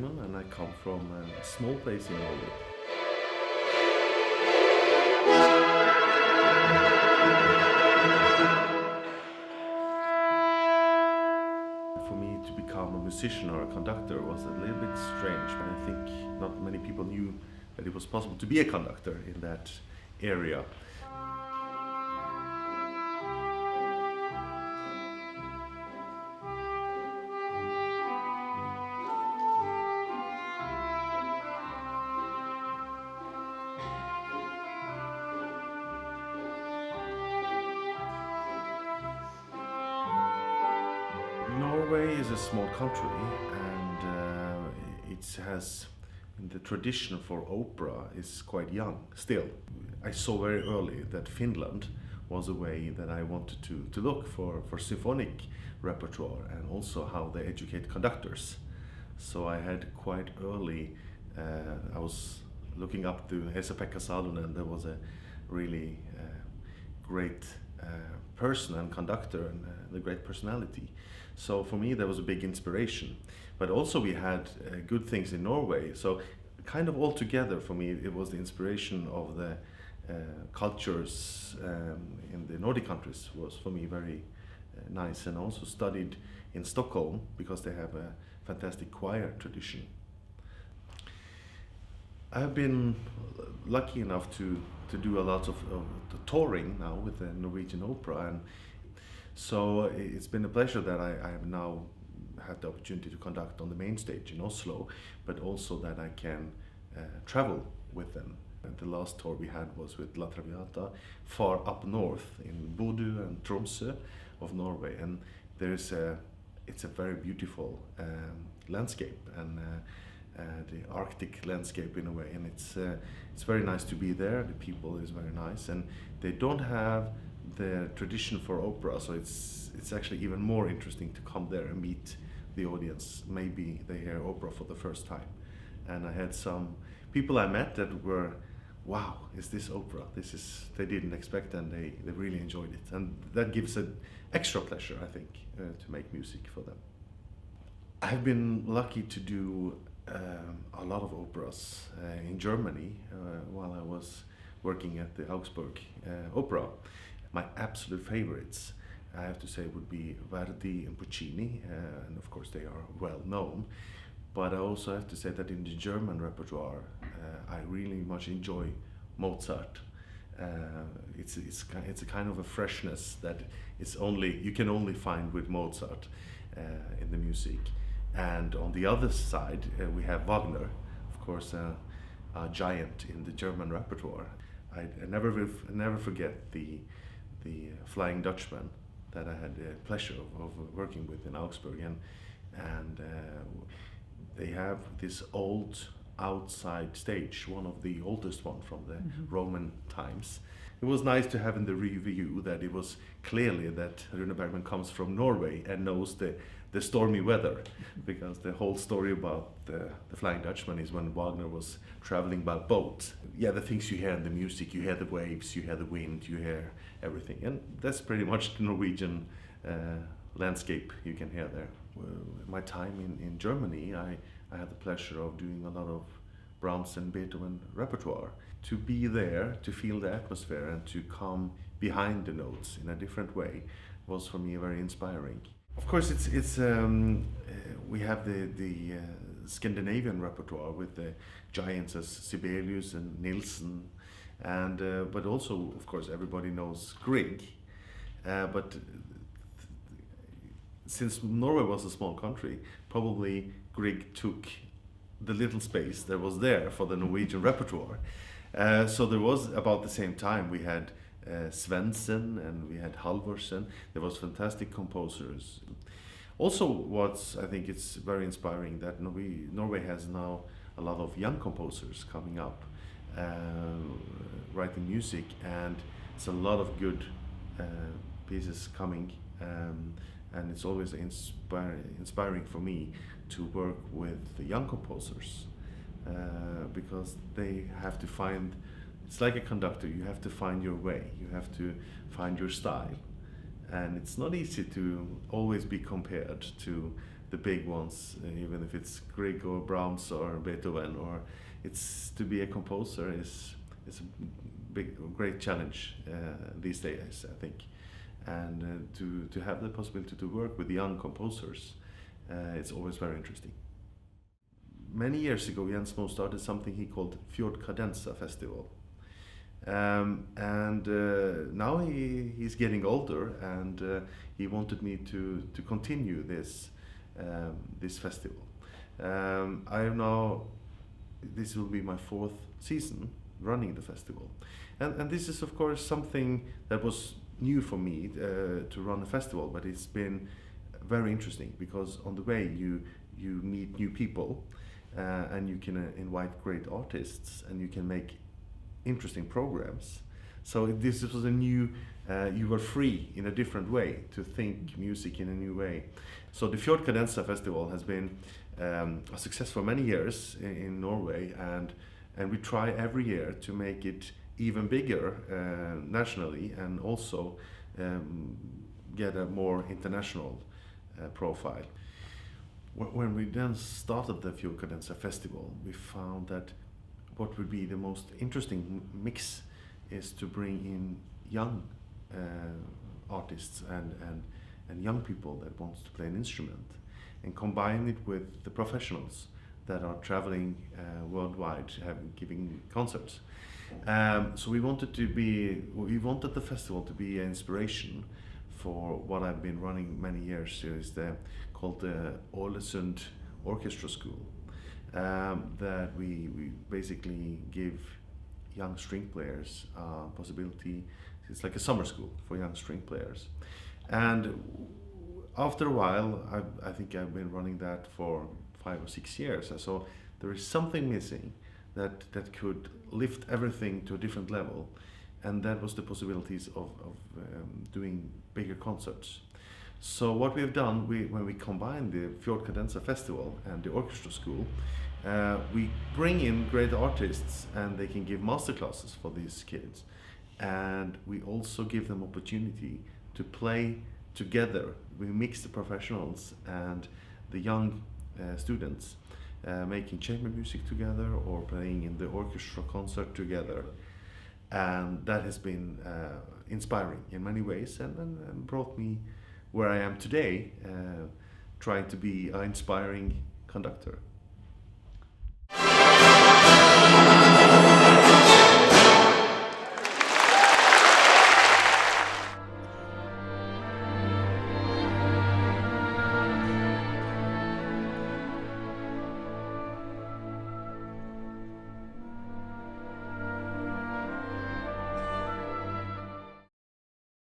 Bergmann, and I come from a small place in Norway. For me to become a musician or a conductor was a little bit strange, but I think not many people knew that it was possible to be a conductor in that area. Norway is a small country, and it has the tradition for opera is quite young still. I saw very early that Finland was a way that I wanted to look for symphonic repertoire and also how they educate conductors. So I had quite early, I was looking up to Esa-Pekka Salonen. There was a really great person and conductor and a great personality. So for me, that was a big inspiration. But also we had good things in Norway. So kind of all together for me, it was the inspiration of the cultures in the Nordic countries was for me very nice. And also studied in Stockholm because they have a fantastic choir tradition. I've been lucky enough to do a lot of touring now with the Norwegian Opera, and so it's been a pleasure that I have now had the opportunity to conduct on the main stage in Oslo, but also that I can travel with them. And the last tour we had was with La Traviata, far up north in Bodø and Tromsø of Norway, and it's a very beautiful landscape, and the Arctic landscape in a way, and it's very nice to be there. The people is very nice, and they don't have the tradition for opera, so it's actually even more interesting to come there and meet the audience. Maybe they hear opera for the first time, and I had some people I met that were, wow, is this opera? They didn't expect, and they really enjoyed it, and that gives an extra pleasure, I think, to make music for them. I've been lucky to do a lot of operas in Germany while I was working at the Augsburg Opera. My absolute favorites, I have to say, would be Verdi and Puccini, and of course they are well known. But I also have to say that in the German repertoire, I really much enjoy Mozart. It's a kind of a freshness that you can only find with Mozart in the music. And on the other side, we have Wagner, of course, a giant in the German repertoire. I never forget the Flying Dutchman that I had the pleasure of working with in Augsburg, and they have this old outside stage, one of the oldest one from the Roman times. It was nice to have in the review that it was clearly that Rune Bergmann comes from Norway and knows the stormy weather, because the whole story about the Flying Dutchman is when Wagner was traveling by boat. Yeah, the things you hear in the music, you hear the waves, you hear the wind, you hear everything, and that's pretty much the Norwegian landscape you can hear there. My time in Germany, I had the pleasure of doing a lot of Brahms and Beethoven repertoire. To be there, to feel the atmosphere, and to come behind the notes in a different way was for me very inspiring. Of course, we have the Scandinavian repertoire with the giants as Sibelius and Nilsson, and but also, of course, everybody knows Grieg. But since Norway was a small country, probably Grieg took the little space that was there for the Norwegian repertoire. So there was, about the same time, we had Svendsen and we had Halvorsen. There was fantastic composers. Also, I think it's very inspiring that Norway has now a lot of young composers coming up, writing music, and it's a lot of good pieces coming, and it's always inspiring for me to work with the young composers, because they have to find, it's like a conductor, you have to find your way, you have to find your style, and it's not easy to always be compared to the big ones, even if it's Grieg or Brahms or Beethoven, or it's to be a composer is a great challenge these days, I think. And to have the possibility to work with young composers, it's always very interesting. Many years ago, Jens Mo started something he called Fjord Cadenza Festival. Now he's getting older, and he wanted me to continue this festival. This will be my 4th season running the festival, and this is of course something that was new for me to run a festival, but it's been very interesting because on the way you meet new people, and you can invite great artists, and you can make interesting programs. So this was a new, you were free in a different way to think music in a new way. So the Fjord Cadenza Festival has been a success for many years in Norway, and we try every year to make it even bigger nationally, and also get a more international profile. When we then started the Fjord Cadenza Festival, we found that what would be the most interesting mix is to bring in young artists and young people that wants to play an instrument, and combine it with the professionals that are traveling worldwide, giving concerts. So we wanted the festival to be an inspiration for what I've been running many years. Is called the Ålesund Orchestra School. That we basically give young string players possibility. It's like a summer school for young string players. And after a while, I think I've been running that for 5 or 6 years. So there is something missing that could lift everything to a different level. And that was the possibilities of doing bigger concerts. So what we have done, when we combine the Fjord Cadenza Festival and the orchestra school, we bring in great artists, and they can give masterclasses for these kids. And we also give them opportunity to play together. We mix the professionals and the young students, making chamber music together or playing in the orchestra concert together. And that has been inspiring in many ways, and brought me where I am today, trying to be an inspiring conductor.